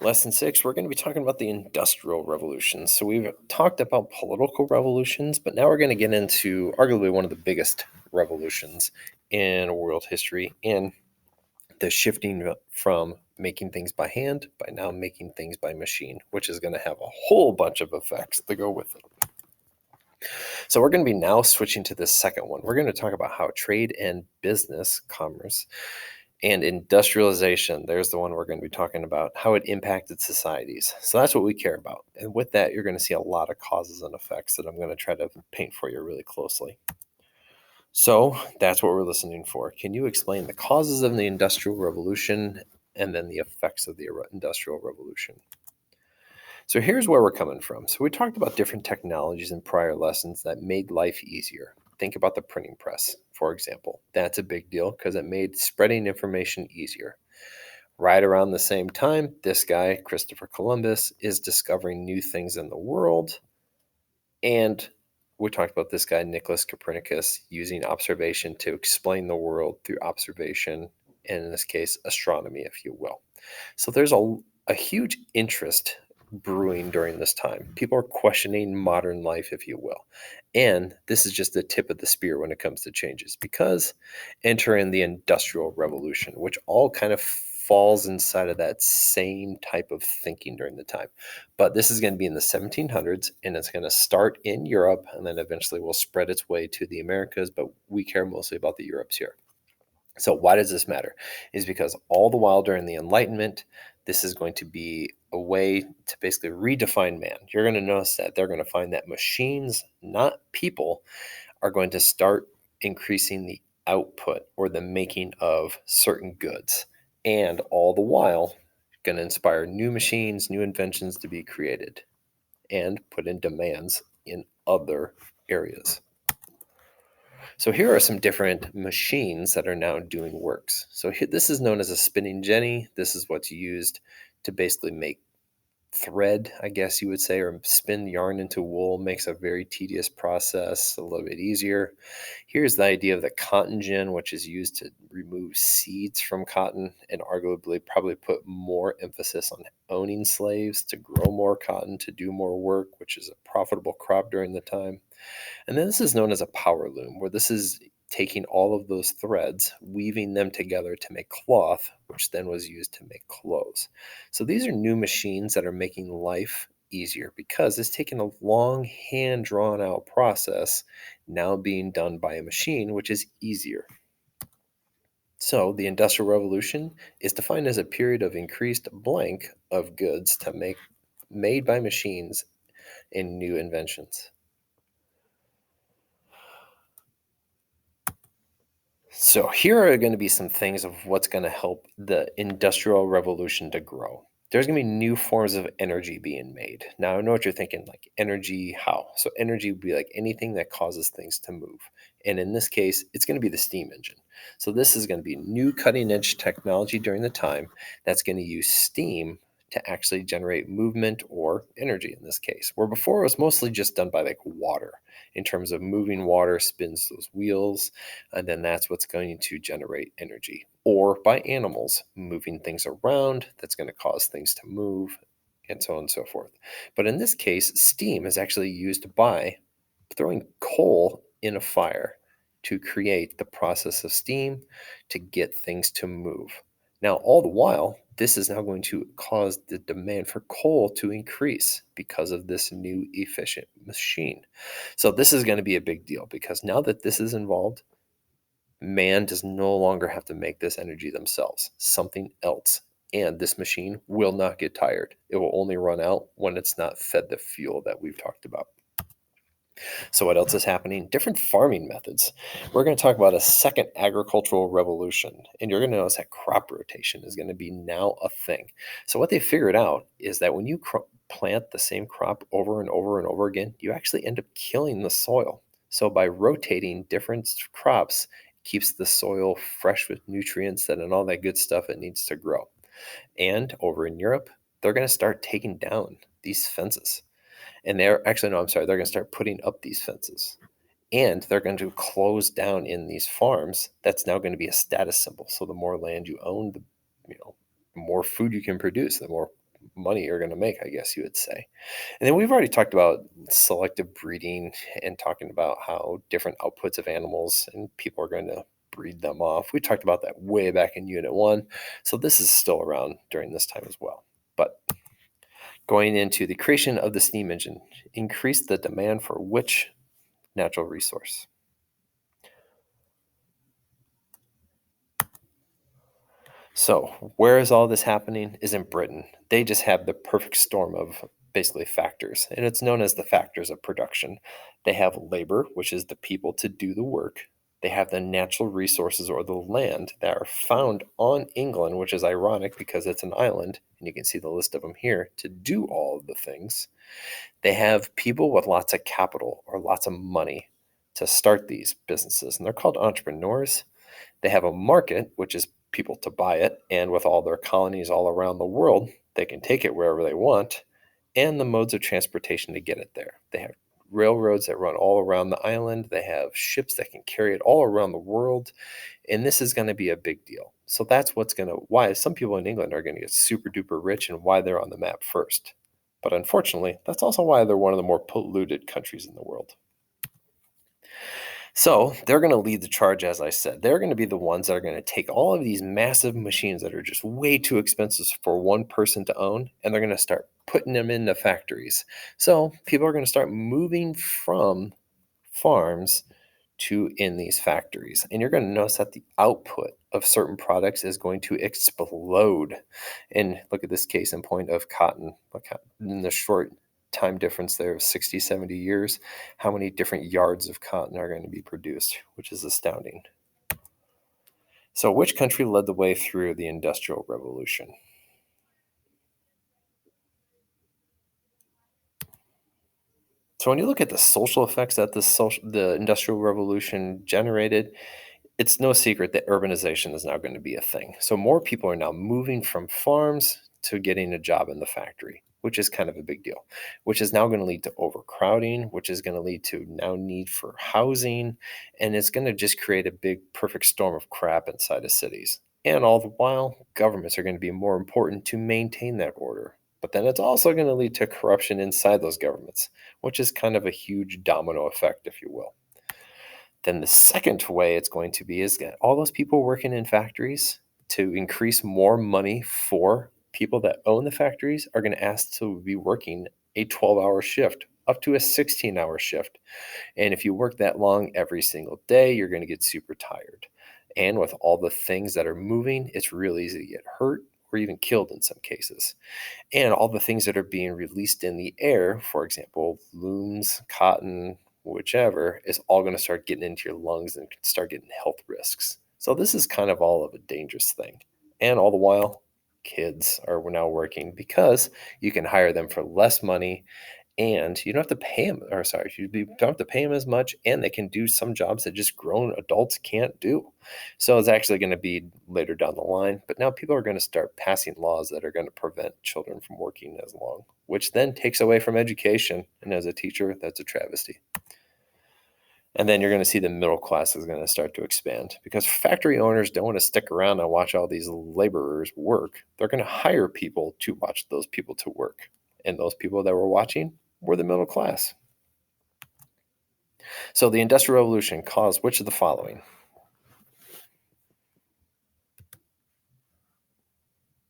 Lesson 6, we're going to be talking about the Industrial Revolution. So, we've talked about political revolutions, but now we're going to get into arguably one of the biggest revolutions in world history and the shifting from making things by hand by now making things by machine, which is going to have a whole bunch of effects to go with it. So, we're going to be now switching to the second one. We're going to talk about how trade and business, commerce, and industrialization, there's the one we're going to be talking about, how it impacted societies. So that's what we care about. And with that, you're going to see a lot of causes and effects that I'm going to try to paint for you really closely. So that's what we're listening for. Can you explain the causes of the Industrial Revolution and then the effects of the Industrial Revolution? So here's where we're coming from. So we talked about different technologies in prior lessons that made life easier. Think about the printing press, for example. That's a big deal because it made spreading information easier. Right around the same time, this guy, Christopher Columbus, is discovering new things in the world. And we talked about this guy, Nicholas Copernicus, using observation to explain the world through observation, and in this case, astronomy, if you will. So there's a huge interest brewing during this time. People are questioning modern life, if you will. And this is just the tip of the spear when it comes to changes, because enter in the Industrial Revolution, which all kind of falls inside of that same type of thinking during the time. But this is going to be in the 1700s, and it's going to start in Europe, and then eventually will spread its way to the Americas, but we care mostly about the Europes here. So why does this matter? Is because all the while during the Enlightenment, this is going to be a way to basically redefine man. You're going to notice that they're going to find that machines, not people, are going to start increasing the output or the making of certain goods. And all the while, going to inspire new machines, new inventions to be created and put in demands in other areas. So here are some different machines that are now doing works. So here, this is known as a spinning jenny. This is what's used to basically make thread, I guess you would say, or spin yarn into wool. Makes a very tedious process a little bit easier. Here's the idea of the cotton gin, which is used to remove seeds from cotton and arguably probably put more emphasis on owning slaves to grow more cotton, to do more work, which is a profitable crop during the time. And then this is known as a power loom, where this is taking all of those threads, weaving them together to make cloth, which then was used to make clothes. So these are new machines that are making life easier because it's taking a long hand drawn out process now being done by a machine, which is easier. So the Industrial Revolution is defined as a period of increased blank of goods to make made by machines and new inventions. So here are going to be some things of what's going to help the Industrial Revolution to grow. There's going to be new forms of energy being made. Now, I know what you're thinking, like energy, how? So energy would be like anything that causes things to move. And in this case, it's going to be the steam engine. So this is going to be new cutting edge technology during the time that's going to use steam to actually generate movement or energy in this case, where before it was mostly just done by like water. In terms of moving water spins those wheels, and then that's what's going to generate energy. Or by animals moving things around, that's going to cause things to move, and so on and so forth. But in this case, steam is actually used by throwing coal in a fire to create the process of steam to get things to move. Now, all the while, this is now going to cause the demand for coal to increase because of this new efficient machine. So, this is going to be a big deal because now that this is involved, man does no longer have to make this energy themselves, something else. And this machine will not get tired. It will only run out when it's not fed the fuel that we've talked about. So, what else is happening? Different farming methods. We're going to talk about a second agricultural revolution, and you're going to notice that crop rotation is going to be now a thing. So, what they figured out is that when you plant the same crop over and over and over again, you actually end up killing the soil. So, by rotating different crops, it keeps the soil fresh with nutrients and all that good stuff it needs to grow. And over in Europe, they're going to start taking down these fences. And they're actually, no, I'm sorry, they're going to start putting up these fences. And they're going to close down in these farms. That's now going to be a status symbol. So the more land you own, the more food you can produce, the more money you're going to make, I guess you would say. And then we've already talked about selective breeding and talking about how different outputs of animals and people are going to breed them off. We talked about that way back in Unit 1. So this is still around during this time as well. But going into the creation of the steam engine increased the demand for which natural resource? So, where is all this happening? Is in Britain. They just have the perfect storm of basically factors, and it's known as the factors of production. They have labor, which is the people to do the work. They have the natural resources or the land that are found on England, which is ironic because it's an island, and you can see the list of them here to do all of the things. They have people with lots of capital or lots of money to start these businesses, and they're called entrepreneurs. They have a market, which is people to buy it, and with all their colonies all around the world, they can take it wherever they want, and the modes of transportation to get it there. They have railroads that run all around the island. They have ships that can carry it all around the world, and this is going to be a big deal. So that's why some people in England are going to get super duper rich and why they're on the map first. But unfortunately, that's also why they're one of the more polluted countries in the world. So they're going to lead the charge, as I said. They're going to be the ones that are going to take all of these massive machines that are just way too expensive for one person to own, and they're going to start putting them into factories. So people are going to start moving from farms to in these factories. And you're going to notice that the output of certain products is going to explode. And look at this case in point of cotton. Look how, in the short time difference there of 60, 70 years, how many different yards of cotton are going to be produced, which is astounding. So, which country led the way through the Industrial Revolution? So, when you look at the social effects that the Industrial Revolution generated, it's no secret that urbanization is now going to be a thing. So more people are now moving from farms to getting a job in the factory, which is kind of a big deal, which is now going to lead to overcrowding, which is going to lead to now need for housing, and it's going to just create a big perfect storm of crap inside of cities. And all the while, governments are going to be more important to maintain that order. But then it's also going to lead to corruption inside those governments, which is kind of a huge domino effect, if you will. Then the second way it's going to be is that all those people working in factories, to increase more money for people that own the factories, are going to ask to be working a 12-hour shift, up to a 16-hour shift. And if you work that long every single day, you're going to get super tired. And with all the things that are moving, it's real easy to get hurt or even killed in some cases. And all the things that are being released in the air, for example, looms, cotton, whichever, is all going to start getting into your lungs and start getting health risks. So this is kind of all of a dangerous thing. And all the while, kids are now working because you can hire them for less money and you don't have to pay them, or sorry, don't have to pay them as much, and they can do some jobs that just grown adults can't do. So it's actually going to be later down the line, but now people are going to start passing laws that are going to prevent children from working as long, which then takes away from education. And as a teacher, that's a travesty. And then you're going to see the middle class is going to start to expand because factory owners don't want to stick around and watch all these laborers work. They're going to hire people to watch those people to work. And those people that were watching were the middle class. So the Industrial Revolution caused which of the following?